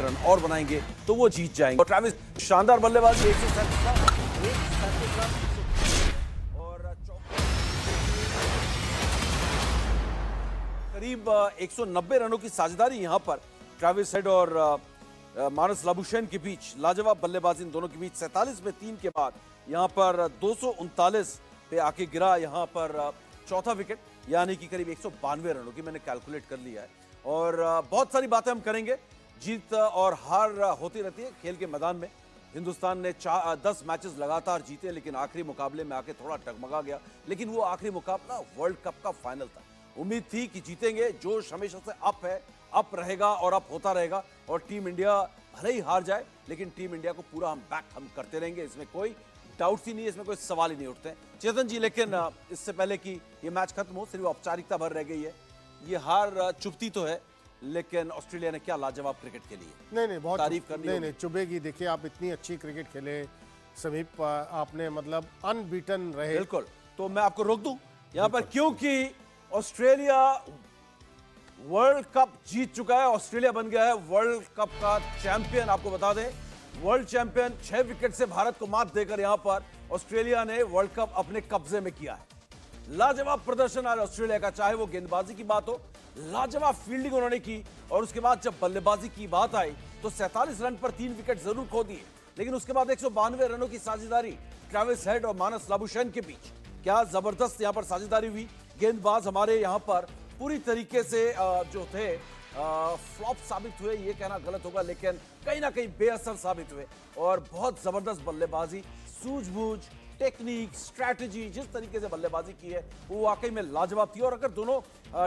Run और बनाएंगे तो वो जीत जाएंगे। और ट्रेविस शानदार बल्लेबाजी, 137 रन और करीब 190 रनों की साझेदारी यहां पर ट्रेविस हेड और मानस लाबुशेन के बीच। लाजवाब बल्लेबाजी इन दोनों के बीच। 47 में 3 के बाद यहां पर 239 पे आके गिरा यहां पर चौथा विकेट, यानी कि करीब 192 रनों की मैंने कैलकुलेट कर लिया है। और बहुत सारी बातें हम करेंगे। जीत और हार होती रहती है खेल के मैदान में। हिंदुस्तान ने 10 मैचेस लगातार जीते, लेकिन आखिरी मुकाबले में आके थोड़ा डगमगा गया। लेकिन वो आखिरी मुकाबला वर्ल्ड कप का फाइनल था। उम्मीद थी कि जीतेंगे, जोश हमेशा से अप है, अप रहेगा और अप होता रहेगा। और टीम इंडिया भले ही हार जाए, लेकिन टीम इंडिया को पूरा हम करते रहेंगे, इसमें कोई डाउट ही नहीं है, इसमें कोई सवाल ही नहीं उठते। चेतन जी, लेकिन इससे पहले कि ये मैच खत्म हो, सिर्फ औपचारिकता भर रह गई है। ये हार चुभती तो है, लेकिन ऑस्ट्रेलिया ने क्या लाजवाब क्रिकेट खेली है। नहीं बहुत तारीफ करनी नहीं चुभेगी। देखिए, आप इतनी अच्छी क्रिकेट खेले समीप, आपने मतलब अनबीटन रहे। बिल्कुल। तो मैं आपको रोक दूं यहां पर, क्योंकि ऑस्ट्रेलिया वर्ल्ड कप जीत चुका है। ऑस्ट्रेलिया बन गया है वर्ल्ड कप का चैंपियन। आपको बता दें, वर्ल्ड चैंपियन 6 विकेट से भारत को मात देकर यहां पर ऑस्ट्रेलिया ने वर्ल्ड कप अपने कब्जे में किया है। लाजवाब प्रदर्शन आज ऑस्ट्रेलिया का, चाहे वो गेंदबाजी की बात हो, लाजवाब फील्डिंग उन्होंने की। और उसके बाद जब बल्लेबाजी की बात आई तो 47 रन पर 3 विकेट जरूर खो दिए, लेकिन उसके बाद 192 रनों की साझेदारी ट्रेविस हेड और मानस लाबुशेन के बीच। क्या जबरदस्त यहां पर साझेदारी हुई। गेंदबाज हमारे यहां पर पूरी तरीके से जो थे फ्लॉप साबित हुए, ये कहना गलत होगा, लेकिन कहीं ना कहीं बेअसर साबित हुए। और बहुत जबरदस्त बल्लेबाजी, सूझबूझ, टेक्निक, स्ट्रैटेजी, जिस तरीके से बल्लेबाजी की है वो वाकई में लाजवाब थी। और अगर दोनों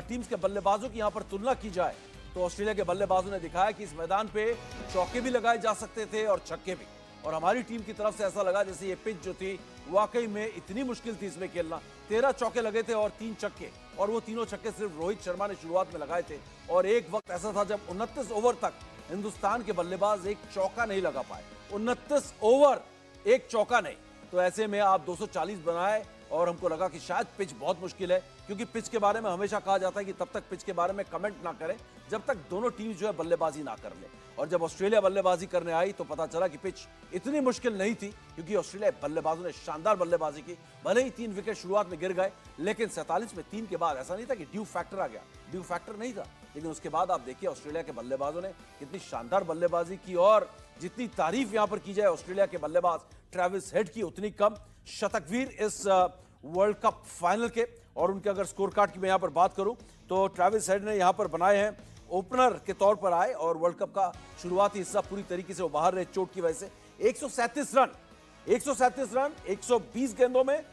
टीम्स के बल्लेबाजों की यहां पर तुलना की जाए तो ऑस्ट्रेलिया के बल्लेबाजों ने दिखाया कि इस मैदान पे चौके भी लगाए जा सकते थे और छक्के भी। और हमारी टीम की तरफ से ऐसा लगा जैसे ये पिच जो थी वाकई में इतनी मुश्किल थी इसमें खेलना। 13 चौके लगे थे और 3 छक्के, और वो तीनों छक्के सिर्फ रोहित शर्मा ने शुरुआत में लगाए थे। और एक वक्त ऐसा था जब 29 ओवर तक हिंदुस्तान के बल्लेबाज एक चौका नहीं लगा पाए। 29 ओवर एक चौका नहीं। तो ऐसे में आप 240 बनाए और हमको लगा कि शायद पिच बहुत मुश्किल है, क्योंकि पिच के बारे में हमेशा कहा जाता है कि तब तक पिच के बारे में कमेंट ना करें जब तक दोनों टीम जो है बल्लेबाजी ना कर ले। और जब ऑस्ट्रेलिया बल्लेबाजी करने आई तो पता चला कि पिच इतनी मुश्किल नहीं थी, क्योंकि ऑस्ट्रेलिया बल्लेबाजों ने शानदार बल्लेबाजी की। भले ही 3 विकेट शुरुआत में गिर गए, लेकिन 47 में 3 के बाद ऐसा नहीं था कि ड्यू फैक्टर आ गया, ड्यू फैक्टर नहीं था। लेकिन उसके बाद आप देखिए ऑस्ट्रेलिया के बल्लेबाजों ने कितनी शानदार बल्लेबाजी की। और जितनी तारीफ यहां पर की जाए ऑस्ट्रेलिया के बल्लेबाज ट्रेविस हेड की, उतनी कम। शतकवीर इस वर्ल्ड कप फाइनल के। और उनके अगर स्कोर कार्ड की मैं यहां पर बात करूं तो ट्रेविस हेड ने यहां पर बनाए हैं, ओपनर के तौर पर आए और वर्ल्ड कप का शुरुआती हिस्सा पूरी तरीके से वो बाहर रहे चोट की वजह से। 137 रन, 120 गेंदों में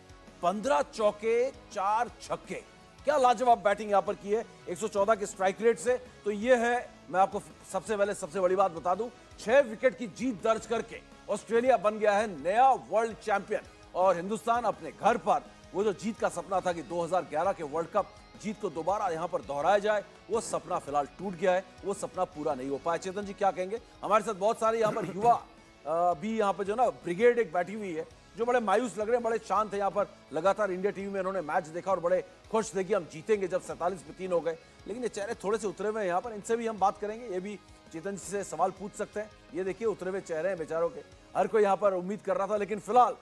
15 चौके 4 छक्के। क्या लाजवाब बैटिंग यहां पर की है 114 के स्ट्राइक रेट से। तो ये है, मैं आपको सबसे पहले सबसे बड़ी बात बता दूं, 6 विकेट की जीत दर्ज करके ऑस्ट्रेलिया बन गया है नया वर्ल्ड चैंपियन। और हिंदुस्तान अपने घर पर वो जो जीत का सपना था कि 2011 के वर्ल्ड कप जीत को दोबारा यहां पर दोहराया जाए, वो सपना फिलहाल टूट गया है, वो सपना पूरा नहीं हो पाया। चेतन जी क्या कहेंगे। हमारे साथ बहुत सारे यहां पर युवा भी यहां पर जो ना ब्रिगेड एक बैठी हुई है, जो बड़े मायूस लग रहे हैं, बड़े शांत है। यहां पर लगातार इंडिया टीवी में इन्होंने मैच देखा और बड़े खुश थे कि हम जीतेंगे जब 47 में 3 हो गए। लेकिन ये चेहरे थोड़े से उतरे हुए हैं यहाँ पर, इनसे भी हम बात करेंगे। ये भी चेतन जी से सवाल पूछ सकते हैं। ये देखिए उतरे हुए चेहरे हैं बेचारों के। हर कोई यहाँ पर उम्मीद कर रहा था, लेकिन फिलहाल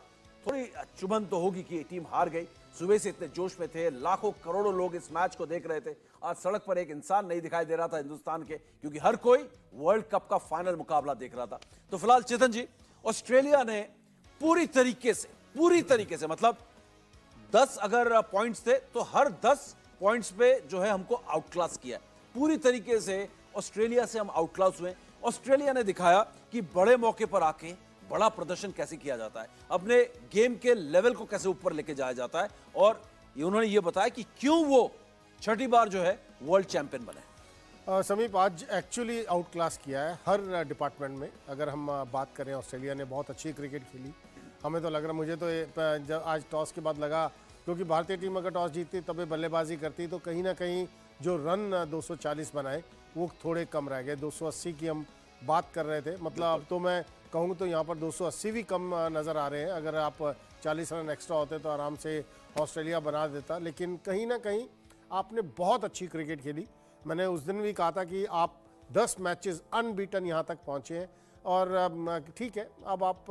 थोड़ी चुभन तो होगी कि टीम हार गई। सुबह से इतने जोश में थे, लाखों करोड़ों लोग इस मैच को देख रहे थे। आज सड़क पर एक इंसान नहीं दिखाई दे रहा था हिंदुस्तान के, क्योंकि हर कोई वर्ल्ड कप का फाइनल मुकाबला देख रहा था। तो फिलहाल चेतन जी, ऑस्ट्रेलिया ने पूरी तरीके से मतलब 10 अगर पॉइंट्स थे तो हर 10 पॉइंट्स पे जो है हमको आउटक्लास किया है। पूरी तरीके से ऑस्ट्रेलिया से हम आउटक्लास हुए। ऑस्ट्रेलिया ने दिखाया कि बड़े मौके पर आके बड़ा प्रदर्शन कैसे किया जाता है, अपने गेम के लेवल को कैसे ऊपर लेके जाया जाता है। और उन्होंने ये बताया कि क्यों वो 6ठी बार जो है वर्ल्ड चैंपियन बने। समीप, आज एक्चुअली आउट क्लास किया है हर डिपार्टमेंट में। अगर हम बात करें, ऑस्ट्रेलिया ने बहुत अच्छी क्रिकेट खेली। हमें तो लग रहा, मुझे तो जब आज टॉस के बाद लगा, क्योंकि भारतीय टीम अगर टॉस जीतती तब बल्लेबाजी करती तो कहीं ना कहीं जो रन 240 बनाए वो थोड़े कम रह गए। 280 की हम बात कर रहे थे, मतलब अब तो मैं कहूँ तो यहाँ पर 280 भी कम नज़र आ रहे हैं। अगर आप 40 रन एक्स्ट्रा होते तो आराम से ऑस्ट्रेलिया बना देता। लेकिन कहीं ना कहीं आपने बहुत अच्छी क्रिकेट खेली। मैंने उस दिन भी कहा था कि आप 10 मैचेस अनबीटन यहाँ तक पहुँचे हैं। और ठीक है, अब आप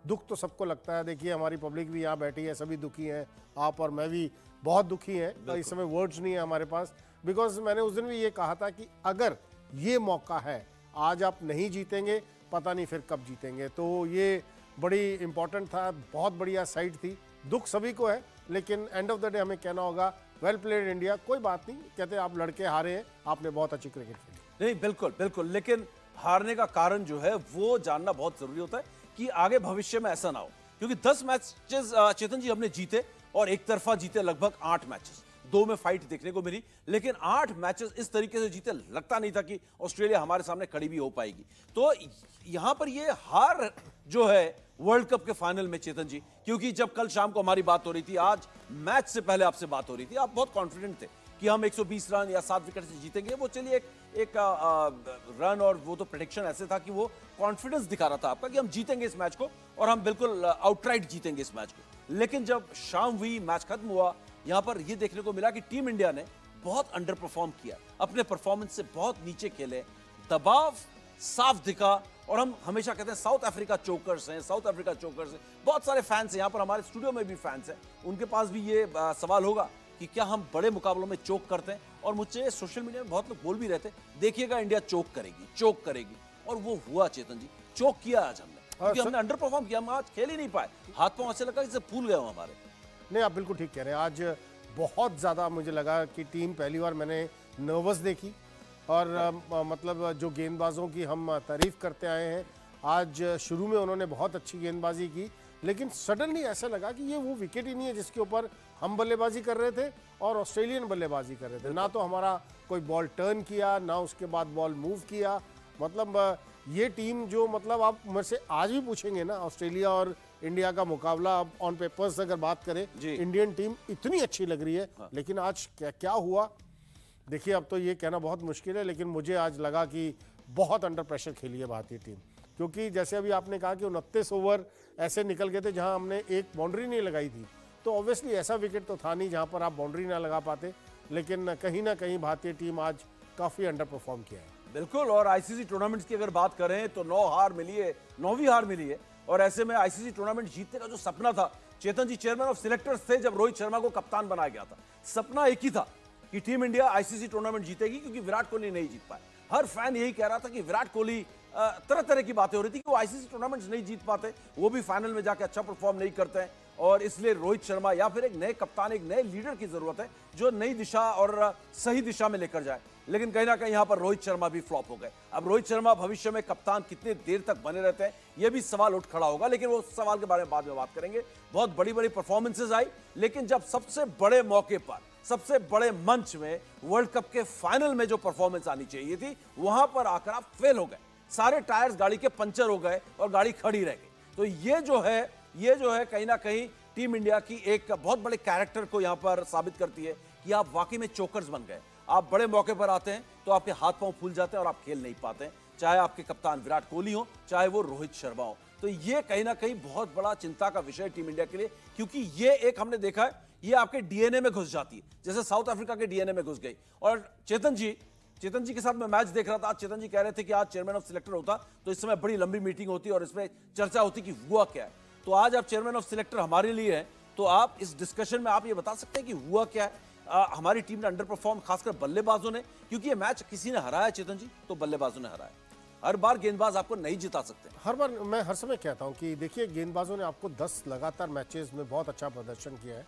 दुख तो सबको लगता है। देखिए हमारी पब्लिक भी यहाँ बैठी है, सभी दुखी हैं, आप और मैं भी बहुत दुखी हैं। इस समय वर्ड्स नहीं है हमारे पास, बिकॉज मैंने उस दिन भी ये कहा था कि अगर ये मौका है, आज आप नहीं जीतेंगे, पता नहीं फिर कब जीतेंगे। तो ये बड़ी इंपॉर्टेंट था, बहुत बढ़िया साइड थी। दुख सभी को है, लेकिन एंड ऑफ द डे हमें कहना होगा वेल प्लेड इंडिया, कोई बात नहीं। कहते आप लड़के हारे हैं, आपने बहुत अच्छी क्रिकेट खेली। नहीं, बिल्कुल बिल्कुल, लेकिन हारने का कारण जो है वो जानना बहुत जरूरी होता है कि आगे भविष्य में ऐसा ना हो। क्योंकि 10 मैचेस चेतन जी हमने जीते और एक तरफा जीते लगभग 8 मैचेस, 2 में फाइट देखने को मिली, लेकिन 8 मैचेस इस तरीके से जीते लगता नहीं था कि ऑस्ट्रेलिया हमारे सामने खड़ी भी हो पाएगी। तो यहां पर ये हार जो है वर्ल्ड कप के फाइनल में चेतन जी, क्योंकि जब कल शाम को हमारी बात हो रही थी, आज मैच से पहले आपसे बात हो रही थी, आप बहुत कॉन्फिडेंट थे कि हम 120 रन या 7 विकेट से जीतेंगे। वो चलिए एक रन और वो तो प्रेडिक्शन ऐसे था कि वो कॉन्फिडेंस दिखा रहा था आपका कि हम जीतेंगे इस मैच को और हम बिल्कुल आउटराइट जीतेंगे इस मैच को। लेकिन जब शाम हुई, मैच खत्म हुआ, यहां पर ये देखने को मिला कि टीम इंडिया ने बहुत अंडर परफॉर्म किया, अपने परफॉर्मेंस से बहुत नीचे खेले, दबाव साफ दिखा। और हम हमेशा कहते हैं साउथ अफ्रीका चोकर्स हैं, साउथ अफ्रीका चोकर्स हैं। बहुत सारे फैंस हैं यहाँ पर, हमारे स्टूडियो में भी फैंस हैं, उनके पास भी ये सवाल होगा कि क्या हम बड़े मुकाबलों में चोक करते हैं। और मुझे सोशल मीडिया में बहुत लोग बोल भी रहते, देखिएगा इंडिया चोक करेगी, चोक करेगी, और वो हुआ चेतन जी, चोक किया आज हमने, क्योंकि हमने अंडर परफॉर्म किया, हम आज खेल ही नहीं पाए, हाथ पांव ऐसे लगा जैसे फूल गए हमारे। नहीं, आप बिल्कुल ठीक कह रहे हैं। आज बहुत ज़्यादा मुझे लगा कि टीम पहली बार मैंने नर्वस देखी, और मतलब जो गेंदबाजों की हम तारीफ करते आए हैं, आज शुरू में उन्होंने बहुत अच्छी गेंदबाजी की, लेकिन सडनली ऐसा लगा कि ये वो विकेट ही नहीं है जिसके ऊपर हम बल्लेबाजी कर रहे थे और ऑस्ट्रेलियन बल्लेबाजी कर रहे थे। ना तो हमारा कोई बॉल टर्न किया, ना उसके बाद बॉल मूव किया। मतलब ये टीम जो, मतलब आप मेरे से आज भी पूछेंगे ना, ऑस्ट्रेलिया और इंडिया का मुकाबला अब ऑन पेपर्स अगर बात करें, इंडियन टीम इतनी अच्छी लग रही है। लेकिन आज क्या हुआ, देखिए अब तो ये कहना बहुत मुश्किल है, लेकिन मुझे आज लगा कि बहुत अंडर प्रेशर खेली है भारतीय टीम। क्योंकि जैसे अभी आपने कहा कि 29 ओवर ऐसे निकल गए थे जहां हमने एक बाउंड्री नहीं लगाई थी, तो ऑब्वियसली ऐसा विकेट तो था नहीं जहां पर आप बाउंड्री ना लगा पाते। लेकिन ना कहीं भारतीय टीम आज काफ़ी अंडर परफॉर्म किया है। बिल्कुल, और आईसीसी टूर्नामेंट्स की अगर बात करें तो 9 हार मिली है, 9वीं हार मिली है। और ऐसे में आईसीसी टूर्नामेंट जीतने का जो सपना था चेतन जी, चेयरमैन ऑफ सिलेक्टर्स थे जब रोहित शर्मा को कप्तान बनाया गया था, सपना एक ही था कि टीम इंडिया आईसीसी टूर्नामेंट जीतेगी, क्योंकि विराट कोहली नहीं जीत पाए। हर फैन यही कह रहा था कि विराट कोहली, तरह तरह की बातें हो रही थी कि वो आईसीसी टूर्नामेंट्स नहीं जीत पाते, वो भी फाइनल में जाके अच्छा परफॉर्म नहीं करते हैं, और इसलिए रोहित शर्मा या फिर एक नए कप्तान, एक नए लीडर की जरूरत है जो नई दिशा और सही दिशा में लेकर जाए। लेकिन कहीं ना कहीं यहां पर रोहित शर्मा भी फ्लॉप हो गए। अब रोहित शर्मा भविष्य में कप्तान कितने देर तक बने रहते हैं, यह भी सवाल उठ खड़ा होगा, लेकिन वो सवाल के बारे में बाद में बात करेंगे। बहुत बड़ी बड़ी परफॉर्मेंसेज आई, लेकिन जब सबसे बड़े मौके पर, सबसे बड़े मंच में, वर्ल्ड कप के फाइनल में जो परफॉर्मेंस आनी चाहिए थी, वहां पर आकर आप फेल हो गए। सारे टायर्स गाड़ी के पंचर हो गए और गाड़ी खड़ी रह गई। तो ये जो है कहीं ना कहीं टीम इंडिया की एक बहुत बड़े कैरेक्टर को यहां पर साबित करती है कि आप वाकई में चोकर्स बन गए। आप बड़े मौके पर आते हैं तो आपके हाथ पांव फूल जाते हैं और आप खेल नहीं पाते हैं, चाहे आपके कप्तान विराट कोहली हो, चाहे वो रोहित शर्मा हो। तो ये कहीं ना कहीं बहुत बड़ा चिंता का विषय है टीम इंडिया के लिए, क्योंकि ये एक हमने देखा है, ये आपके डीएनए में घुस जाती है, जैसे साउथ अफ्रीका के डीएनए में घुस गई। और चेतन जी के साथ मैं मैच देख रहा था, आज चेतन जी कह रहे थे कि आज चेयरमैन ऑफ सिलेक्टर होता तो इस समय बड़ी लंबी मीटिंग होती और इसमें चर्चा होती कि हुआ क्या है। तो आज आप चेयरमैन ऑफ सिलेक्टर हमारे लिए हैं, तो आप इस डिस्कशन में आप ये बता सकते हैं कि हुआ क्या है। हमारी टीम ने अंडर परफॉर्म, खासकर बल्लेबाजों ने, क्योंकि ये मैच किसी ने हराया चेतन जी, तो बल्लेबाजों ने हराया। हर बार गेंदबाज आपको नहीं जिता सकते। हर बार मैं हर समय कहता हूं कि देखिए गेंदबाजों ने आपको 10 लगातार मैचेस में बहुत अच्छा प्रदर्शन किया है।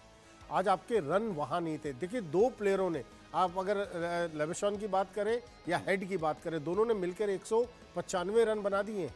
आज आपके रन वहां नहीं थे। देखिए 2 प्लेयरों ने, आप अगर लेविशन की बात करें या हेड की बात करें, दोनों ने मिलकर 195 रन बना दिए।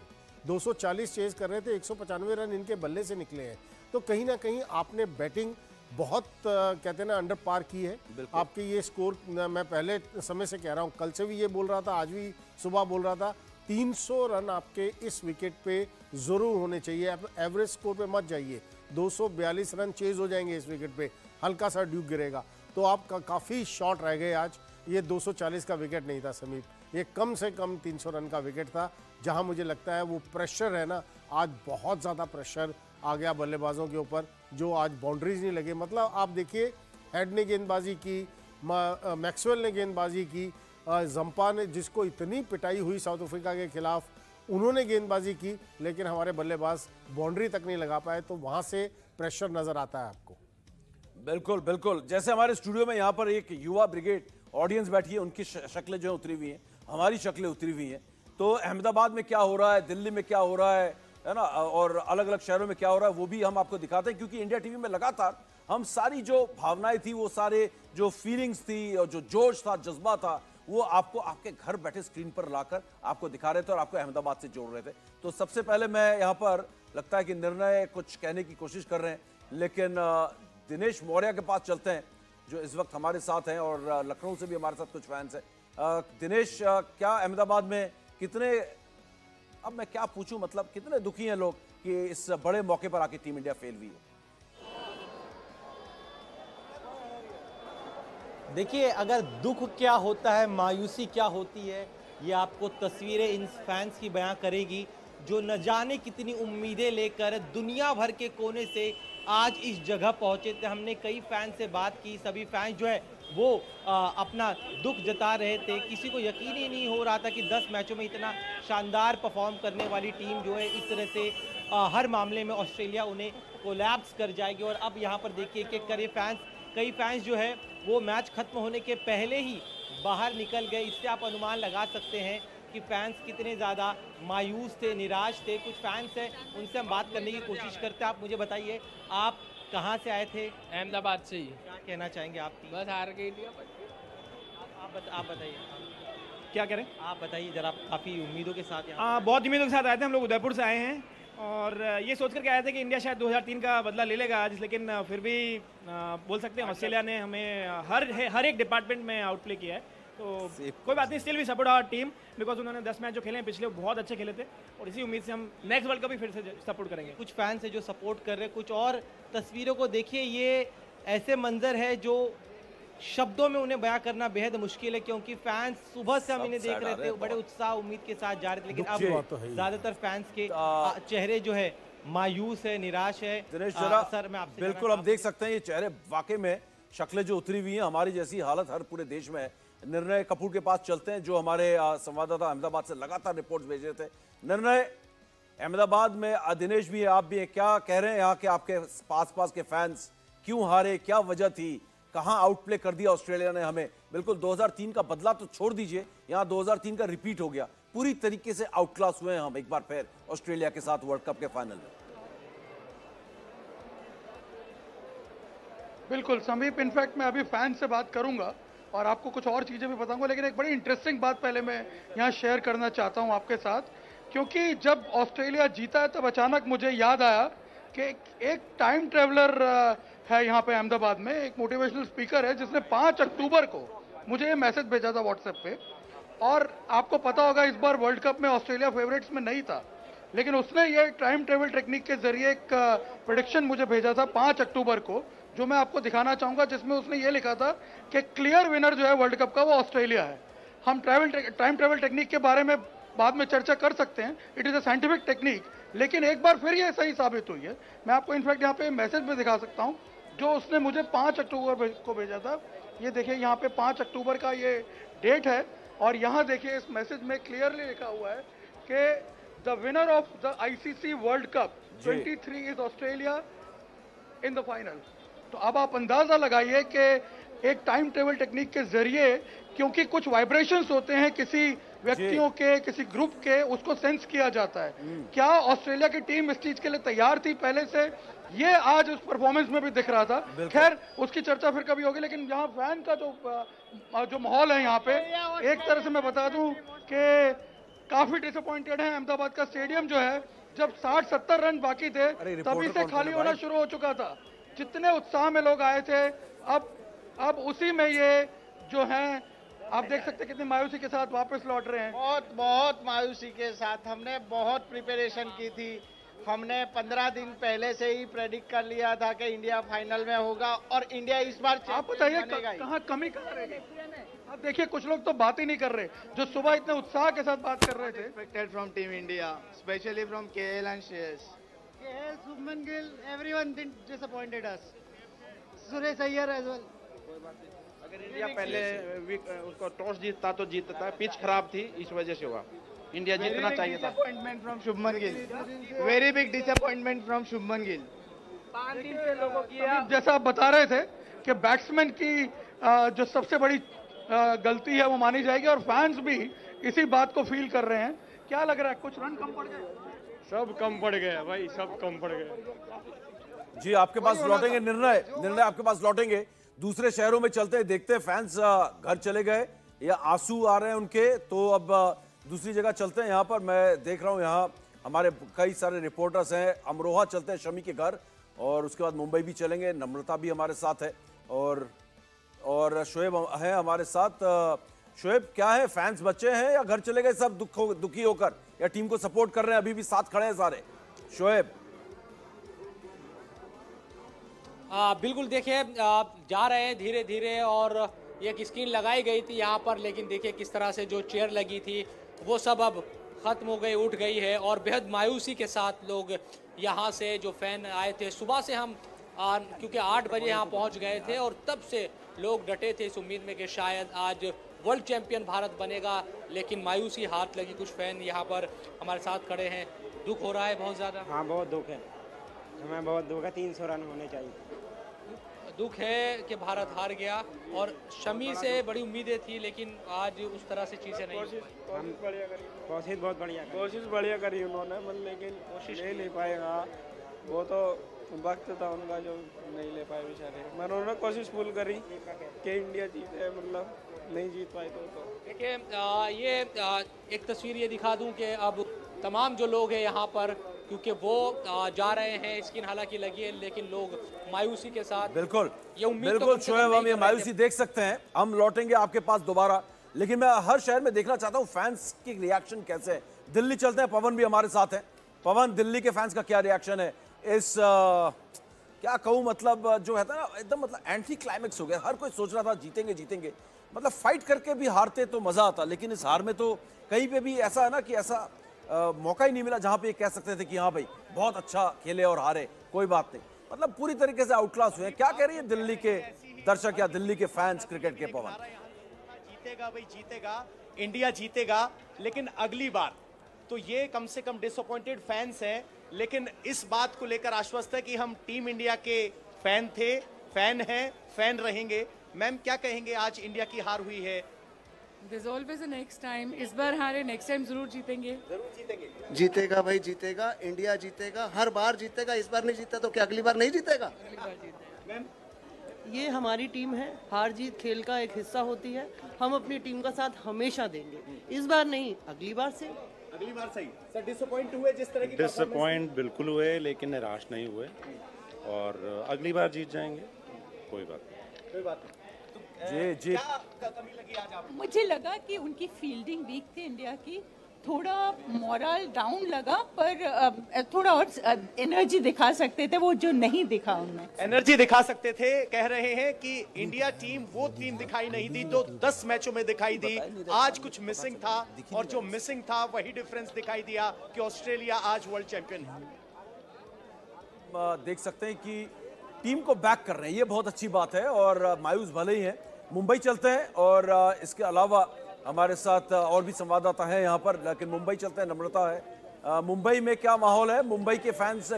240 चेज कर रहे थे, 195 रन इनके बल्ले से निकले हैं। तो कहीं ना कहीं आपने बैटिंग बहुत कहते हैं ना अंडर पार की है। आपके ये स्कोर मैं पहले समय से कह रहा हूँ, कल से भी ये बोल रहा था, आज भी सुबह बोल रहा था, 300 रन आपके इस विकेट पे जरूर होने चाहिए। आप एवरेज स्कोर पे मत जाइए, 242 रन चेज हो जाएंगे इस विकेट पे, हल्का सा ड्यूक गिरेगा। तो आपका काफ़ी शॉट रह गए आज। ये 240 का विकेट नहीं था समीप, ये कम से कम 300 रन का विकेट था, जहां मुझे लगता है वो प्रेशर है ना, आज बहुत ज़्यादा प्रेशर आ गया बल्लेबाजों के ऊपर, जो आज बाउंड्रीज नहीं लगे। मतलब आप देखिए, हेड ने गेंदबाजी की, मैक्सवेल ने गेंदबाजी की, जंपा ने, जिसको इतनी पिटाई हुई साउथ अफ्रीका के खिलाफ, उन्होंने गेंदबाजी की लेकिन हमारे बल्लेबाज बाउंड्री तक नहीं लगा पाए, तो वहां से प्रेशर नजर आता है आपको। बिल्कुल बिल्कुल, जैसे हमारे स्टूडियो में यहाँ पर एक युवा ब्रिगेड ऑडियंस बैठी है, उनकी शक्लें जो है उतरी हुई हैं, हमारी शक्लें उतरी हुई हैं। तो अहमदाबाद में क्या हो रहा है, दिल्ली में क्या हो रहा है ना, और अलग अलग शहरों में क्या हो रहा है, वो भी हम आपको दिखाते हैं, क्योंकि इंडिया टीवी में लगातार हम सारी जो भावनाएं थी, वो सारे जो फीलिंग्स थी और जो जोश था, जज्बा था, वो आपको आपके घर बैठे स्क्रीन पर लाकर आपको दिखा रहे थे और आपको अहमदाबाद से जोड़ रहे थे। तो सबसे पहले मैं यहाँ पर लगता है कि निर्णय कुछ कहने की कोशिश कर रहे हैं, लेकिन दिनेश मौर्य के पास चलते हैं जो इस वक्त हमारे साथ हैं और लखनऊ से भी हमारे साथ कुछ फैंस हैं। दिनेश, क्या अहमदाबाद में कितने, अब मैं क्या पूछूं, मतलब कितने दुखी हैं लोग कि इस बड़े मौके पर आके टीम इंडिया फेल हुई है? देखिए, अगर दुख क्या होता है, मायूसी क्या होती है, ये आपको तस्वीरें इन फैंस की बयां करेगी जो न जाने कितनी उम्मीदें लेकर दुनिया भर के कोने से आज इस जगह पहुंचे थे। हमने कई फैन से बात की, सभी फैंस जो है वो अपना दुख जता रहे थे। किसी को यकीन ही नहीं हो रहा था कि 10 मैचों में इतना शानदार परफॉर्म करने वाली टीम जो है इस तरह से हर मामले में ऑस्ट्रेलिया उन्हें कोलैप्स कर जाएगी। और अब यहाँ पर देखिए कि कई फैंस जो है वो मैच खत्म होने के पहले ही बाहर निकल गए। इससे आप अनुमान लगा सकते हैं कि फैंस कितने ज़्यादा मायूस थे, निराश थे। कुछ फैंस हैं, उनसे हम बात करने की कोशिश करते हैं। आप मुझे बताइए, आप कहाँ से आए थे? अहमदाबाद से ही। क्या कहना चाहेंगे आप? बस हार गई इंडिया। आप बताइए, क्या करें? आप बताइए जरा, काफ़ी उम्मीदों के साथ यहाँ। बहुत उम्मीदों के साथ आए थे हम लोग, उदयपुर से आए हैं और ये सोच करके आए थे कि इंडिया शायद 2003 का बदला ले लेगा आज, लेकिन फिर भी बोल सकते हैं ऑस्ट्रेलिया ने हमें हर एक डिपार्टमेंट में आउटप्ले किया है। तो कोई बात नहीं, स्टिल भी सपोर्ट आवर टीम, बिकॉज उन्होंने 10 मैच जो खेले हैं पिछले बहुत अच्छे खेले थे और इसी उम्मीद से हम नेक्स्ट वर्ल्ड कप भी फिर से सपोर्ट करेंगे। कुछ फैंस है जो सपोर्ट कर रहे हैं, कुछ और तस्वीरों को देखिए, ये ऐसे मंजर है जो शब्दों में उन्हें बयां करना बेहद मुश्किल है, क्योंकि फैंस सुबह से हम इन्हें देख रहे थे, बड़े उत्साह उम्मीद के साथ जा रहे थे, लेकिन अब ज्यादातर फैंस के चेहरे जो है मायूस है, निराश है। दिनेश सर, मैं आपसे बिल्कुल आप देख सकते हैं ये चेहरे वाकई में, शक्लें जो उतरी हुई हैं, हमारी जैसी हालत हर पूरे देश में है। निर्णय कपूर के पास चलते हैं जो हमारे संवाददाता अहमदाबाद से लगातार रिपोर्ट्स भेज रहे थे। निर्णय, अहमदाबाद में दिनेश भी है, आप भी हैं, क्या कह रहे हैं यहाँ के आपके पास के फैंस, क्यों हारे, क्या वजह थी, कहां आउटप्ले कर दिया ऑस्ट्रेलिया ने हमें? बिल्कुल 2003 का बदला तो छोड़ दीजिए, यहां 2003 का रिपीट हो गया, पूरी तरीके से आउटक्लास हुए हैं हम एक बार फिर ऑस्ट्रेलिया के साथ वर्ल्ड कप के फाइनल में। बिल्कुल समीप, इनफैक्ट मैं अभी फैन से बात करूंगा और आपको कुछ और चीजें भी बताऊंगा, लेकिन एक बड़ी इंटरेस्टिंग बात पहले मैं यहाँ शेयर करना चाहता हूँ आपके साथ, क्योंकि जब ऑस्ट्रेलिया जीता है तब अचानक मुझे याद आया कि एक टाइम ट्रेवलर है यहाँ पे अहमदाबाद में, एक मोटिवेशनल स्पीकर है जिसने 5 अक्टूबर को मुझे ये मैसेज भेजा था व्हाट्सएप पे। और आपको पता होगा इस बार वर्ल्ड कप में ऑस्ट्रेलिया फेवरेट्स में नहीं था, लेकिन उसने ये टाइम ट्रेवल टेक्निक के जरिए एक प्रेडिक्शन मुझे भेजा था 5 अक्टूबर को, जो मैं आपको दिखाना चाहूंगा, जिसमें उसने ये लिखा था कि क्लियर विनर जो है वर्ल्ड कप का वो ऑस्ट्रेलिया है। हम टाइम ट्रेवल टेक्निक के बारे में बाद में चर्चा कर सकते हैं, it is a scientific technique, लेकिन एक बार फिर ये सही साबित हुई है। मैं आपको इनफैक्ट यहाँ पे मैसेज में दिखा सकता हूँ जो उसने मुझे 5 अक्टूबर को भेजा था। ये देखिए यहाँ पे 5 अक्टूबर का ये डेट है और यहाँ देखिए इस मैसेज में क्लियरली लिखा हुआ है कि the winner of the ICC world cup 23 is Australia in the final. तो अब आप अंदाजा लगाइए कि एक टाइम ट्रेवल टेक्निक के जरिए, क्योंकि कुछ वाइब्रेशंस होते हैं किसी व्यक्तियों के, किसी ग्रुप के, उसको सेंस किया जाता है। क्या ऑस्ट्रेलिया की टीम इस चीज के लिए तैयार थी पहले से? ये आज उस परफॉर्मेंस में भी दिख रहा था। खैर उसकी चर्चा फिर कभी होगी, लेकिन यहाँ फैन का जो माहौल है यहाँ पे, एक तरह से मैं बता दूं कि काफी डिसअपॉइंटेड है। अहमदाबाद का स्टेडियम जो है जब 60-70 रन बाकी थे तभी से खाली होना शुरू हो चुका था। जितने उत्साह में लोग आए थे, अब उसी में ये जो है आप देख सकते हैं कितनी मायूसी के साथ वापस लौट रहे हैं। बहुत मायूसी के साथ। हमने बहुत प्रिपरेशन की थी, हमने 15 दिन पहले से ही प्रेडिक्ट कर लिया था कि इंडिया फाइनल में होगा और इंडिया इस बार आप बताइए कहाँ कमी कहाँ रह गई? आप देखिए कुछ लोग तो बात ही नहीं कर रहे, जो सुबह इतने उत्साह के साथ बात कर रहे थे। Expected from team India, specially from KL and Shreyas. KL, Subman Gill, everyone disappointed us. Suresh Iyer as well. अगर इंडिया पहले उसको टॉस जीतता तो जीतता, पिच खराब थी इस वजह से हुआ। इंडिया जीतना चाहिए था। Disappointment from Shubman Gill, very big disappointment from Shubman Gill. 5 दिन से लोगों की जैसा आप बता रहे थे कि बैट्समैन की जो सबसे बड़ी गलती है वो मानी जाएगी और फैंस भी इसी बात को फील कर रहे हैं। क्या लग रहा है, कुछ रन कम पड़ गए? सब कम पड़ गया भाई, सब कम पड़ गए। जी आपके पास लौटेंगे, निर्णय आपके पास लौटेंगे। दूसरे शहरों में चलते हैं, देखते हैं फैंस घर चले गए या आंसू आ रहे हैं उनके, तो अब दूसरी जगह चलते हैं। यहाँ पर मैं देख रहा हूँ, यहाँ हमारे कई सारे रिपोर्टर्स हैं। अमरोहा चलते हैं शमी के घर, और उसके बाद मुंबई भी चलेंगे। नम्रता भी हमारे साथ है और शोएब है हमारे साथ। शोएब, क्या है, फैंस बच्चे हैं या घर चले गए सब दुखी होकर, या टीम को सपोर्ट कर रहे हैं, अभी भी साथ खड़े हैं सारे? शोएब। बिल्कुल, देखिए जा रहे हैं धीरे धीरे, और एक स्क्रीन लगाई गई थी यहाँ पर, लेकिन देखिए किस तरह से जो चेयर लगी थी वो सब अब ख़त्म हो गई, उठ गई है, और बेहद मायूसी के साथ लोग यहाँ से जो फैन आए थे सुबह से, हम क्योंकि 8 बजे यहाँ पहुँच गए थे, और तब से लोग डटे थे इस उम्मीद में कि शायद आज वर्ल्ड चैंपियन भारत बनेगा, लेकिन मायूसी हाथ लगी। कुछ फैन यहाँ पर हमारे साथ खड़े हैं। दुख हो रहा है बहुत ज़्यादा? हाँ, बहुत दुख है, हमें बहुत दुख है। 300 रन होने चाहिए। दुख है कि भारत हार गया, और शमी से बड़ी उम्मीदें थी, लेकिन आज उस तरह से चीज़ें नहीं। कोशिश बहुत बढ़िया करी उन्होंने, लेकिन कोशिश नहीं पाएगा। वो तो वक्त था उनका जो नहीं ले पाए बेचारे, मगर उन्होंने कोशिश फुल करी कि इंडिया जीते, मतलब नहीं जीत पाए तो। देखिए ये एक तस्वीर ये दिखा दूं कि अब तमाम जो लोग हैं यहाँ पर, क्योंकि वो जा रहे हैं, स्क्रीन हालांकि लगी है, लेकिन लोग मायूसी के साथ, बिल्कुल ये उम्मीद बिल्कुल शोएब, हम ये मायूसी देख सकते हैं। हम लौटेंगे आपके पास दोबारा, लेकिन मैं हर शहर में देखना चाहता हूँ फैंस की रिएक्शन कैसे है। दिल्ली चलते हैं, पवन भी हमारे साथ है। पवन, दिल्ली के फैंस का क्या रिएक्शन है इस क्या कहूँ, मतलब जो है ना एकदम, मतलब एंटी क्लाइमेक्स हो गया। हर कोई सोच रहा था जीतेंगे, मतलब फाइट करके भी हारते तो मजा आता, लेकिन इस हार में तो कहीं पे भी ऐसा है ना कि ऐसा मौका ही नहीं मिला जहां पे ये कह सकते थे कि हाँ भाई बहुत अच्छा खेले और हारे, कोई बात नहीं। मतलब पूरी तरीके से आउटक्लास हुए। क्या कह रही है दिल्ली के दर्शक या दिल्ली के फैंस क्रिकेट के? पवन, जीतेगा भाई, जीतेगा, इंडिया जीतेगा, लेकिन अगली बार तो ये कम से कम डिसअपॉइंटेड फैंस हैं, लेकिन इस बात को लेकर आश्वस्त है कि हम टीम इंडिया के फैन थे, फैन हैं, फैन रहेंगे। मैम, क्या कहेंगे, आज इंडिया की हार हुई है? There's always a next time. इस बार हारे, नेक्स्ट टाइम जरूर जीतेंगे। जीतेगा भाई, जीतेगा, इंडिया जीतेगा, हर बार जीतेगा। इस बार नहीं जीता तो क्या अगली बार नहीं जीतेगा? मैम, ये हमारी टीम है, हार जीत खेल का एक हिस्सा होती है। हम अपनी टीम का साथ हमेशा देंगे, इस बार नहीं, अगली बार से। अगली बार सही। सर, डिसअपॉइंट हुए जिस तरह की? डिसअपॉइंट बिल्कुल हुए, लेकिन निराश नहीं हुए, और अगली बार जीत जाएंगे। कोई बात नहीं। जी क्या कमी लगी आज आपको? मुझे लगा कि उनकी फील्डिंग वीक थी इंडिया की, थोड़ा मोरल डाउन लगा, पर थोड़ा और एनर्जी दिखा सकते थे, वो जो नहीं दिखा उनमें। एनर्जी दिखा सकते थे, कह रहे हैं कि इंडिया टीम वो टीम दिखाई नहीं दी जो 10 मैचों में दिखाई दी। आज कुछ मिसिंग था, और जो मिसिंग था वही डिफरेंस दिखाई दिया कि ऑस्ट्रेलिया आज वर्ल्ड चैंपियन है। देख सकते हैं कि टीम को बैक कर रहे हैं, ये बहुत अच्छी बात है, और मायूस भले ही हैं। मुंबई चलते हैं, और इसके अलावा हमारे साथ और भी संवाददाता हैं यहाँ पर, लेकिन मुंबई चलते हैं, नम्रता है। मुंबई में क्या माहौल है? मुंबई के फैंस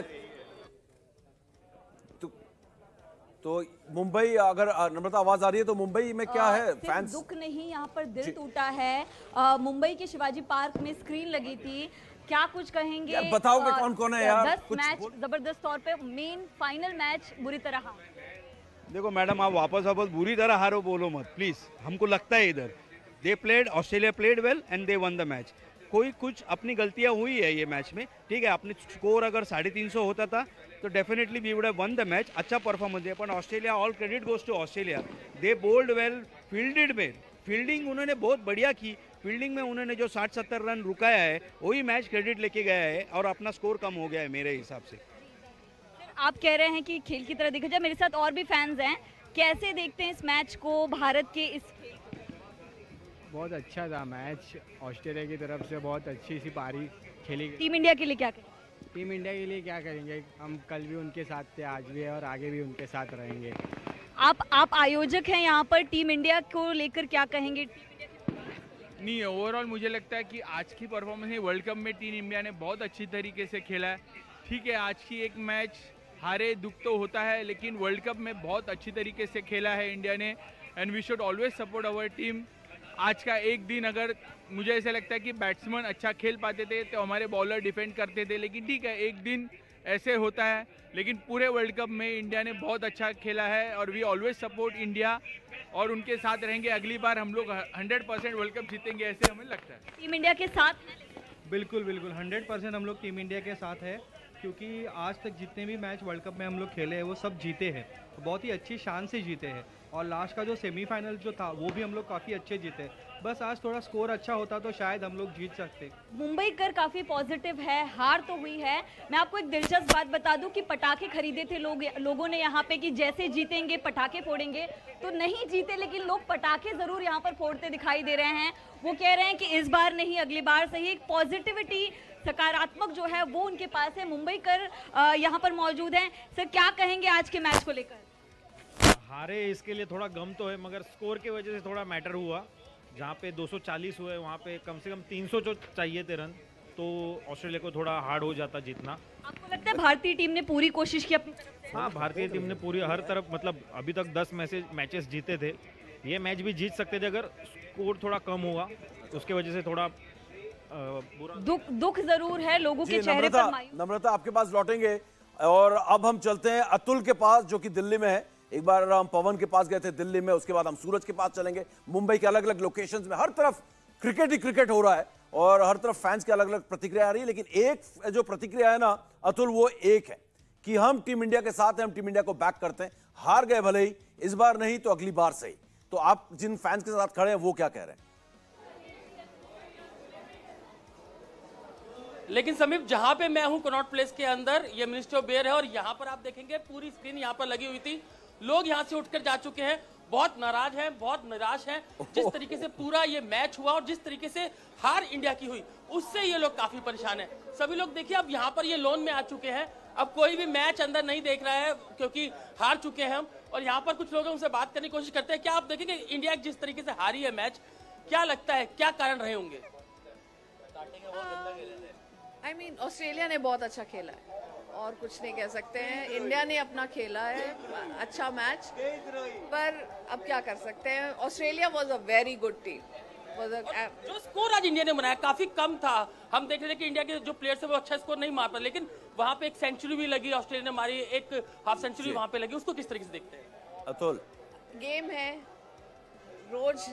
तो मुंबई, अगर नम्रता आवाज आ रही है तो मुंबई में क्या है? फैंस दुख नहीं, यहाँ पर दिल टूटा है। मुंबई के शिवाजी पार्क में स्क्रीन लगी थी, क्या कुछ कहेंगे? बताओगे कौन कौन है यार? 10 मैच जबरदस्त तौर पे, मेन फाइनल मैच बुरी तरह हारे। देखो मैडम, आप वापस बुरी तरह हारो बोलो मत प्लीज। हमको लगता है इधर they played, Australia played well and they one the match. कोई कुछ अपनी गलतियां हुई है ये मैच में, ठीक है। अपने स्कोर अगर 350 होता था तो definitely we would have won the match. अच्छा परफॉर्मेंस है, पर Australia, all credit goes to Australia. They bowled well, fielded में, फील्डिंग उन्होंने बहुत बढ़िया की। फील्डिंग में उन्होंने जो 60-70 रन रुकाया है, वही मैच क्रेडिट लेके गया है, और अपना स्कोर कम हो गया है मेरे हिसाब से। आप कह रहे हैं कि खेल की तरह देखा जाए, मेरे साथ और भी फैंस हैं, कैसे देखते हैं इस मैच को, भारत के इस खेल? बहुत अच्छा था मैच, ऑस्ट्रेलिया की तरफ से बहुत अच्छी सी पारी खेली। टीम इंडिया के लिए क्या करें? टीम इंडिया के लिए क्या करेंगे, हम कल भी उनके साथ थे, आज भी है, और आगे भी उनके साथ रहेंगे। आप आयोजक हैं यहाँ पर, टीम इंडिया को लेकर क्या कहेंगे? नहीं, ओवरऑल मुझे लगता है कि आज की परफॉर्मेंस वर्ल्ड कप में टीम इंडिया ने बहुत अच्छी तरीके से खेला है। ठीक है, आज की एक मैच हारे दुख तो होता है, लेकिन वर्ल्ड कप में बहुत अच्छी तरीके से खेला है इंडिया ने, and we should always support our team. आज का एक दिन अगर मुझे ऐसा लगता है कि बैट्समैन अच्छा खेल पाते थे तो हमारे बॉलर डिफेंड करते थे, लेकिन ठीक है, एक दिन ऐसे होता है, लेकिन पूरे वर्ल्ड कप में इंडिया ने बहुत अच्छा खेला है और वी ऑलवेज सपोर्ट इंडिया और उनके साथ रहेंगे। अगली बार हम लोग 100% वर्ल्ड कप जीतेंगे, ऐसे हमें लगता है। टीम इंडिया के साथ? बिल्कुल बिल्कुल 100% हम लोग टीम इंडिया के साथ है, क्योंकि आज तक जितने भी मैच वर्ल्ड कप में हम लोग खेले हैं वो सब जीते हैं, बहुत ही अच्छी शान से जीते हैं, और लास्ट का जो सेमीफाइनल जो था वो भी हम लोग काफ़ी अच्छे जीते। बस आज थोड़ा स्कोर अच्छा होता तो शायद हम लोग जीत सकते। मुंबई कर काफ़ी पॉजिटिव है, हार तो हुई है। मैं आपको एक दिलचस्प बात बता दूं कि पटाखे खरीदे थे लोगों ने यहाँ पे कि जैसे जीतेंगे पटाखे फोड़ेंगे, तो नहीं जीते, लेकिन लोग पटाखे ज़रूर यहाँ पर फोड़ते दिखाई दे रहे हैं। वो कह रहे हैं कि इस बार नहीं अगली बार सही। एक पॉजिटिविटी, सकारात्मक जो है वो उनके पास है। मुंबई कर यहाँ पर मौजूद हैं। सर, क्या कहेंगे आज के मैच को लेकर? हारे इसके लिए थोड़ा गम तो है, मगर स्कोर की वजह से थोड़ा मैटर हुआ। जहाँ पे 240 हुए वहाँ पे कम से कम 300 जो चाहिए थे रन, तो ऑस्ट्रेलिया को थोड़ा हार्ड हो जाता जीतना। आपको लगता है भारतीय टीम ने पूरी कोशिश की अपनी? हाँ, भारतीय टीम ने पूरी हर तरफ, मतलब अभी तक 10 मैचेस जीते थे, ये मैच भी जीत सकते थे अगर स्कोर थोड़ा कम हुआ, उसके वजह से थोड़ा दुख जरूर है लोगों के चेहरे पर। नम्रता, आपके पास लौटेंगे और अब हम चलते हैं अतुल के पास जो कि दिल्ली में है। एक बार हम पवन के पास गए थे दिल्ली में, उसके बाद हम सूरज के पास चलेंगे। मुंबई के अलग अलग लोकेशंस में हर तरफ क्रिकेट ही क्रिकेट हो रहा है और हर तरफ फैंस की अलग अलग प्रतिक्रिया आ रही है, लेकिन एक जो प्रतिक्रिया है ना अतुल, वो एक है कि हम टीम इंडिया के साथ हैं, हम टीम इंडिया को बैक करते हैं। हार गए भले ही, इस बार नहीं तो अगली बार सही। तो आप जिन फैंस के साथ खड़े हैं वो क्या कह रहे हैं? लेकिन समीप, जहां पे मैं हूं कनॉट प्लेस के अंदर, ये मिनिस्ट्री ऑफ बेयर है और यहां पर आप देखेंगे पूरी स्क्रीन यहां पर लगी हुई थी। लोग यहां से उठकर जा चुके हैं, बहुत नाराज हैं, बहुत निराश हैं जिस तरीके से पूरा ये मैच हुआ और जिस तरीके से हार इंडिया की हुई, उससे ये लोग काफी परेशान हैं। सभी लोग देखिए अब यहाँ पर ये लोन में आ चुके हैं, अब कोई भी मैच अंदर नहीं देख रहा है क्योंकि हार चुके हैं हम। और यहाँ पर कुछ लोग उनसे बात करने की कोशिश करते हैं। क्या आप देखेंगे इंडिया जिस तरीके से हारी है मैच, क्या लगता है क्या कारण रहे होंगे? I mean, ऑस्ट्रेलिया ने बहुत अच्छा खेला है और कुछ नहीं कह सकते हैं। इंडिया ने अपना खेला है अच्छा मैच, पर अब क्या कर सकते हैं। Australia was a very good team. जो स्कोर आज इंडिया ने बनाया काफी कम था। हम देख रहे थे कि इंडिया के जो प्लेयर्स है वो अच्छा स्कोर नहीं मार पाते, लेकिन वहां पे एक सेंचुरी भी लगी ऑस्ट्रेलिया ने मारी, एक हाफ सेंचुरी वहां पे लगी। उसको किस तरीके से देखते हैं? अतुल, गेम है, रोज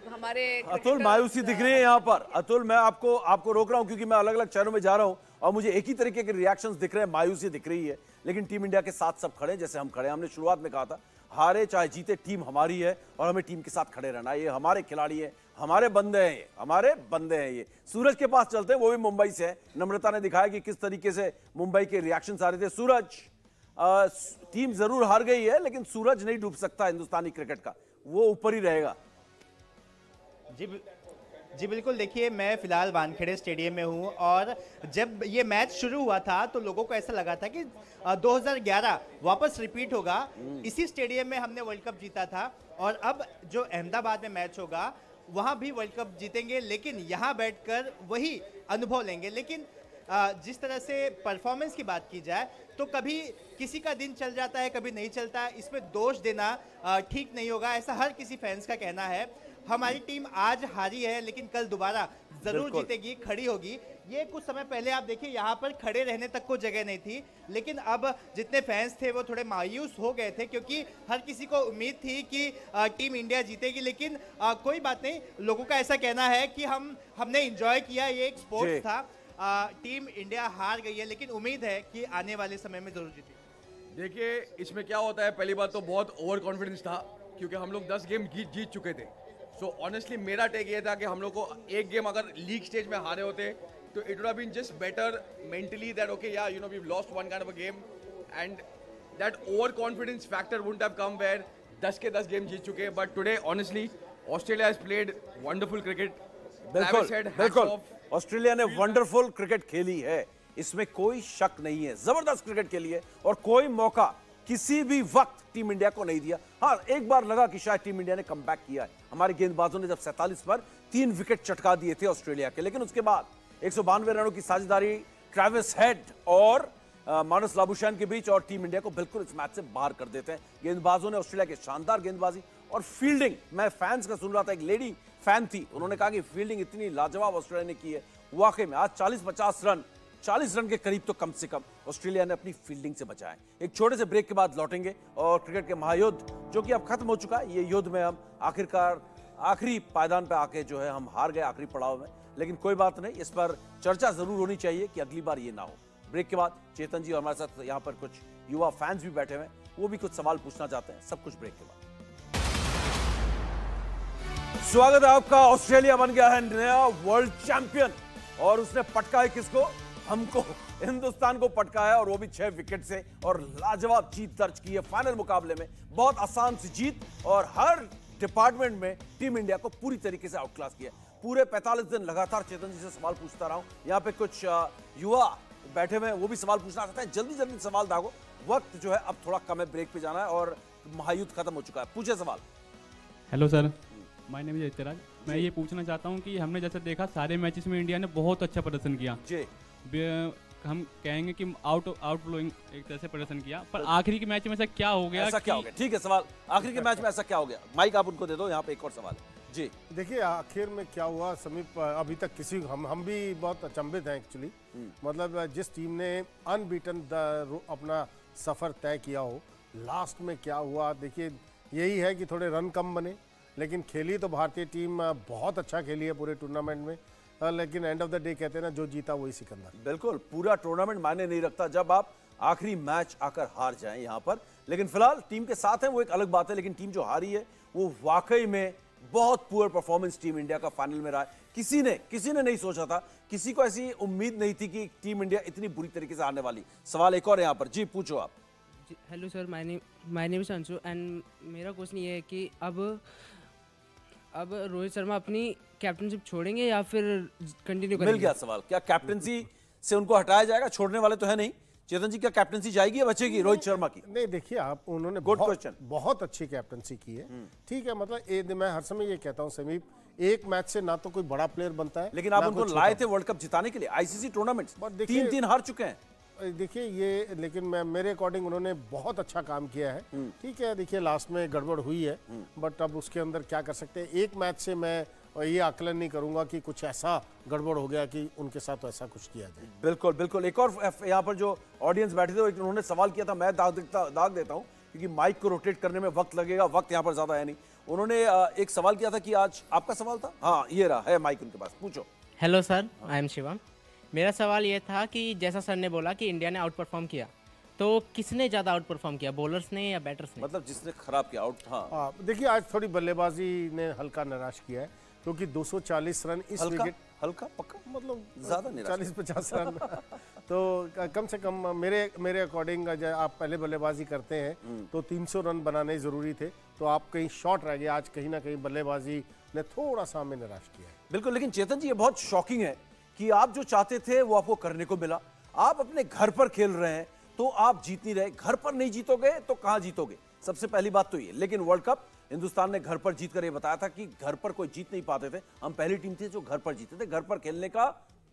हमारे अतुल मायूसी दिख रही है यहाँ पर। अतुल, मैं आपको रोक रहा हूँ क्योंकि मैं अलग अलग शहरों में जा रहा हूँ और मुझे एक ही तरीके के रिएक्शंस दिख रहे हैं, मायूसी दिख रही है। लेकिन टीम इंडिया के साथ सब खड़े जैसे हम खड़े हैं। हमने शुरुआत में कहा था हारे चाहे जीते टीम हमारी है और हमें टीम के साथ खड़े रहना है। ये हमारे खिलाड़ी है, हमारे बंदे हैं, ये हमारे बंदे हैं। ये सूरज के पास चलते हैं, वो भी मुंबई से है। नम्रता ने दिखाया कि किस तरीके से मुंबई के रिएक्शन आ रहे थे। सूरज, टीम जरूर हार गई है लेकिन सूरज नहीं डूब सकता हिंदुस्तानी क्रिकेट का, वो ऊपर ही रहेगा। जी बिल्कुल। देखिए, मैं फिलहाल वानखेड़े स्टेडियम में हूँ और जब ये मैच शुरू हुआ था तो लोगों को ऐसा लगा था कि 2011 वापस रिपीट होगा। इसी स्टेडियम में हमने वर्ल्ड कप जीता था और अब जो अहमदाबाद में मैच होगा वहाँ भी वर्ल्ड कप जीतेंगे, लेकिन यहाँ बैठकर वही अनुभव लेंगे। लेकिन जिस तरह से परफॉर्मेंस की बात की जाए तो कभी किसी का दिन चल जाता है, कभी नहीं चलता। इसमें दोष देना ठीक नहीं होगा, ऐसा हर किसी फैंस का कहना है। हमारी टीम आज हारी है लेकिन कल दोबारा जरूर जीतेगी, खड़ी होगी। ये कुछ समय पहले आप देखिए यहाँ पर खड़े रहने तक को जगह नहीं थी, लेकिन अब जितने फैंस थे वो थोड़े मायूस हो गए थे क्योंकि हर किसी को उम्मीद थी कि टीम इंडिया जीतेगी। लेकिन कोई बात नहीं, लोगों का ऐसा कहना है कि हमने एंजॉय किया, ये एक स्पोर्ट्स था। टीम इंडिया हार गई है लेकिन उम्मीद है कि आने वाले समय में जरूर जीतेगी। देखिए, इसमें क्या होता है, पहली बात तो बहुत ओवर कॉन्फिडेंस था क्योंकि हम लोग 10 गेम जीत चुके थे। सो ऑनेस्टली मेरा टेक ये था कि हम लोग को एक गेम अगर लीग स्टेज में हारे होते तो it would have been just better mentally that okay या you know we lost one kind of a game and that over confidence factor wouldn't have come where 10 के 10 गेम जीत चुके। But today honestly Australia has played wonderful cricket. बिल्कुल, Australia ने wonderful cricket खेली है, इसमें कोई शक नहीं है। जबरदस्त क्रिकेट खेली है और कोई मौका किसी भी वक्त टीम इंडिया को नहीं दिया। हाँ, एक बार लगा कि शायद टीम इंडिया ने कमबैक किया है, हमारे गेंदबाजों ने जब 47 पर 3 विकेट चटका दिए थे ऑस्ट्रेलिया के, लेकिन उसके बाद 192 रनों की साझेदारी ट्रेविस हेड और मानस लाबुशैन के बीच और टीम इंडिया को बिल्कुल इस मैच से बाहर कर देते हैं। गेंदबाजों ने ऑस्ट्रेलिया के शानदार गेंदबाजी और फील्डिंग, मैं फैंस का सुन रहा था, एक लेडी फैन थी, उन्होंने कहा कि फील्डिंग इतनी लाजवाब ऑस्ट्रेलिया ने की है। वाकई में आज 40 रन के करीब तो कम से कम ऑस्ट्रेलिया ने अपनी फील्डिंग से बचाया। एक छोटे से ब्रेक के बाद लौटेंगे और क्रिकेट के महायुद्ध जो कि अब खत्म हो चुका है, ये युद्ध में हम आखिरकार आखिरी पायदान पे आके जो है हम हार गए आखिरी पड़ाव में, लेकिन कोई बात नहीं, इस पर चर्चा जरूर होनी चाहिए कि अगली बार ये ना हो। ब्रेक के बाद चेतन जी और हमारे साथ यहाँ पर कुछ युवा फैंस भी बैठे हुए हैं, वो भी कुछ सवाल पूछना चाहते हैं, सब कुछ ब्रेक के बाद। स्वागत है आपका। ऑस्ट्रेलिया बन गया है नया वर्ल्ड चैंपियन और उसने पटका है किसको? हमको, हिंदुस्तान को पटका है, और वो भी 6 विकेट से, और लाजवाब जीत दर्ज की है फाइनल मुकाबले में। बहुत आसान सी जीत और हर डिपार्टमेंट में टीम इंडिया को पूरी तरीके से आउटक्लास किया। पूरे 45 दिन लगातार चेतन जी से सवाल पूछता रहा हूं। यहाँ पे कुछ युवा बैठे हुए हैं, वो भी सवाल पूछना चाहते हैं। जल्दी जल्दी सवाल दागो, वक्त जो है अब थोड़ा कम है, ब्रेक पे जाना है और महायुद्ध खत्म हो चुका है। पूछे सवाल। Hello sir, my name is इत्तराज। मैं ये पूछना चाहता हूँ कि हमने जैसे देखा सारे मैचेस में इंडिया ने बहुत अच्छा प्रदर्शन किया जी। हम कहेंगे कि आउटफ्लोइंग एक तरह से प्रदर्शन किया, पर आखिरी के मैच में ऐसा क्या हो गया? ऐसा क्या हो गया? ठीक है, सवाल आखिरी के मैच में ऐसा क्या हो गया? माइक आप उनको दे दो, यहाँ पे एक और सवाल है जी। देखिए आखिर में क्या हुआ समीप, अभी तक किसी हम भी बहुत अचंभित हैं एक्चुअली। मतलब जिस टीम ने अनबीटन अपना सफर तय किया हो, लास्ट में क्या हुआ? देखिए यही है कि थोड़े रन कम बने, लेकिन खेली तो भारतीय टीम बहुत अच्छा खेली है पूरे टूर्नामेंट में, लेकिन एंड ऑफ द डे कहते हैं ना, जो जीता वही सिकंदर। बिल्कुल, पूरा टूर्नामेंट मायने नहीं रखता जब आप आखिरी मैच आकर हार जाएं यहाँ पर, लेकिन फिलहाल टीम के साथ है वो एक अलग बात है, लेकिन टीम जो हारी है वो वाकई में बहुत पुअर परफॉर्मेंस टीम इंडिया का फाइनल में रहा है। किसी ने नहीं सोचा था, किसी को ऐसी उम्मीद नहीं थी कि टीम इंडिया इतनी बुरी तरीके से हारने वाली। सवाल एक और यहाँ पर जी, पूछो आप। Hello sir, my name is Anshu and मेरा क्वेश्चन ये है कि अब रोहित शर्मा अपनी कैप्टनशिप छोड़ेंगे या फिर कंटिन्यू करेंगे? मिल गया सवाल। क्या कैप्टनसी से उनको हटाया जाएगा? छोड़ने वाले तो है नहीं। चेतन जी, क्या कैप्टनसी जाएगी या बचेगी रोहित शर्मा की? नहीं, देखिए आप, उन्होंने बहुत अच्छी कैप्टनसी की है, ठीक है। मतलब मैं हर समय ये कहता हूँ समीप, एक मैच से ना तो कोई बड़ा प्लेयर बनता है, लेकिन आप उनको लाए थे वर्ल्ड कप जिताने के लिए। आईसीसी टूर्नामेंट्स 3 हार चुके हैं। देखिए ये, लेकिन मेरे अकॉर्डिंग उन्होंने बहुत अच्छा काम किया है, ठीक है। देखिए लास्ट में गड़बड़ हुई है, बट अब उसके अंदर क्या कर सकते हैं। एक मैच से मैं ये आकलन नहीं करूंगा कि कुछ ऐसा गड़बड़ हो गया कि उनके साथ तो ऐसा कुछ किया जाए। बिल्कुल बिल्कुल। एक और यहाँ पर जो ऑडियंस बैठे थे उन्होंने सवाल किया था, मैं दाग देता हूँ क्योंकि माइक को रोटेट करने में वक्त लगेगा, वक्त यहाँ पर ज्यादा है नहीं। उन्होंने एक सवाल किया था कि आज आपका सवाल था, हाँ ये रहा है माइक उनके पास, पूछो। Hello sir, I am Shivam. मेरा सवाल ये था कि जैसा सर ने बोला कि इंडिया ने आउट परफॉर्म किया, तो किसने ज्यादा आउट परफॉर्म किया, बॉलर्स ने या बैटर्स ने? मतलब जिसने खराब किया आउट। हाँ देखिए आज थोड़ी बल्लेबाजी ने हल्का निराश किया है, क्योंकि 240 रन इस विकेट, हल्का पक्का मतलब ज्यादा 40-50 रन तो कम से कम मेरे अकॉर्डिंग आप पहले बल्लेबाजी करते हैं तो 300 रन बनाने जरूरी थे, तो आप कहीं शॉर्ट रह गए। आज कहीं ना कहीं बल्लेबाजी ने थोड़ा सा हमें निराश किया है। बिल्कुल, लेकिन चेतन जी ये बहुत शॉकिंग है कि आप जो चाहते थे वो आपको करने को मिला। आप अपने घर पर खेल रहे हैं तो आप जीत नहीं रहे, घर पर नहीं जीतोगे तो कहां जीतोगे? सबसे पहली बात तो ये। लेकिन वर्ल्ड कप हिंदुस्तान ने घर पर जीतकर ये बताया था कि घर पर कोई जीत नहीं पाते थे, हम पहली टीम थी जो घर पर जीते थे। घर पर खेलने का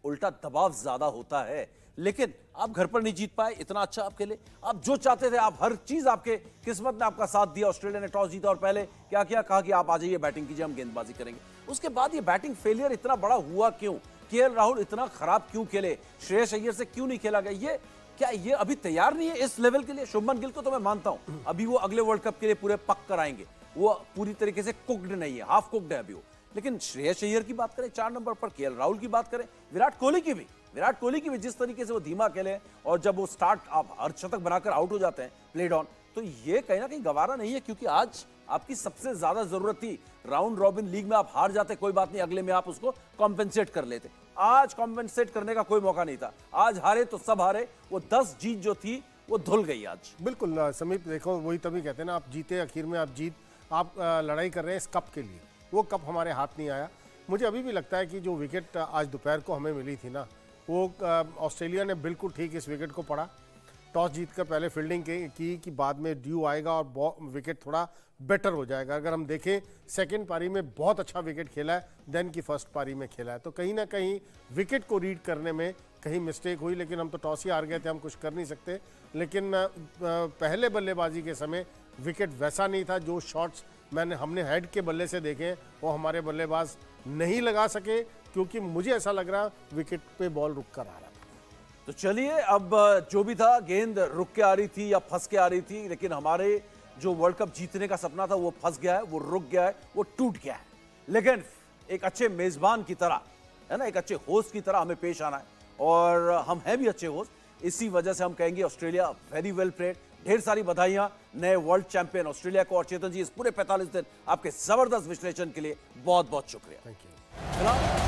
उल्टा दबाव ज्यादा होता है, लेकिन आप घर पर नहीं जीत पाए, इतना अच्छा आप खेले, आप जो चाहते थे, आप हर चीज, आपके किस्मत ने आपका साथ दिया। ऑस्ट्रेलिया ने टॉस जीता और पहले क्या किया, कहा कि आप आ जाइए बैटिंग कीजिए, हम गेंदबाजी करेंगे। उसके बाद ये बैटिंग फेलियर इतना बड़ा हुआ क्यों? केएल राहुल इतना खराब क्यों खेले? श्रेयस अय्यर से क्यों नहीं खेला गया? क्या ये अभी तैयार नहीं है इस लेवल के लिए? शुभमन गिल को तो मैं मानता हूं अभी वो अगले वर्ल्ड कप के लिए पूरे पक कर आएंगे, वो पूरी तरीके से कुक्ड नहीं है, हाफ कुक्ड है अभी वो। लेकिन श्रेयस अय्यर की बात करें 4 नंबर पर, केएल राहुल की बात करें, विराट कोहली की भी जिस तरीके से वो धीमा खेले और जब वो स्टार्ट आप अर्धशतक बनाकर आउट हो जाते हैं प्लेड ऑन, तो ये कहीं ना कहीं गवारा नहीं है। क्योंकि आज आपकी सबसे ज्यादा जरूरत थी, राउंड रॉबिन लीग में आप हार जाते कोई बात नहीं, अगले में आप उसको कॉम्पेंसेट कर लेते। आज कॉम्पेंसेट करने का कोई मौका नहीं था, आज हारे तो सब हारे, वो 10 जीत जो थी वो धुल गई आज। बिल्कुल समीप, देखो वही तभी कहते हैं ना, आप जीते, आखिर में आप लड़ाई कर रहे हैं इस कप के लिए, वो कप हमारे हाथ नहीं आया। मुझे अभी भी लगता है कि जो विकेट आज दोपहर को हमें मिली थी ना, वो ऑस्ट्रेलिया ने बिल्कुल ठीक इस विकेट को पढ़ा टॉस जीतकर पहले फील्डिंग की कि बाद में ड्यू आएगा और विकेट थोड़ा बेटर हो जाएगा। अगर हम देखें सेकंड पारी में बहुत अच्छा विकेट खेला है देन की फर्स्ट पारी में खेला है, तो कहीं ना कहीं विकेट को रीड करने में कहीं मिस्टेक हुई। लेकिन हम तो टॉस ही हार गए थे, हम कुछ कर नहीं सकते। लेकिन पहले बल्लेबाजी के समय विकेट वैसा नहीं था। जो शॉट्स हमने हेड के बल्ले से देखे वो हमारे बल्लेबाज नहीं लगा सके, क्योंकि मुझे ऐसा लग रहा विकेट पे बॉल रुक कर आ रहा था। तो चलिए, अब जो भी था, गेंद रुक के आ रही थी या फंस के आ रही थी, लेकिन हमारे जो वर्ल्ड कप जीतने का सपना था वो फंस गया है, वो रुक गया है, वो टूट गया है। लेकिन एक अच्छे मेजबान की तरह, है ना, एक अच्छे होस्ट की तरह हमें पेश आना है, और हम हैं भी अच्छे होस्ट। इसी वजह से हम कहेंगे ऑस्ट्रेलिया वेरी वेल प्लेड। ढेर सारी बधाइयां नए वर्ल्ड चैंपियन ऑस्ट्रेलिया को। और चेतन जी, इस पूरे 45 दिन आपके जबरदस्त विश्लेषण के लिए बहुत बहुत शुक्रिया। Thank you.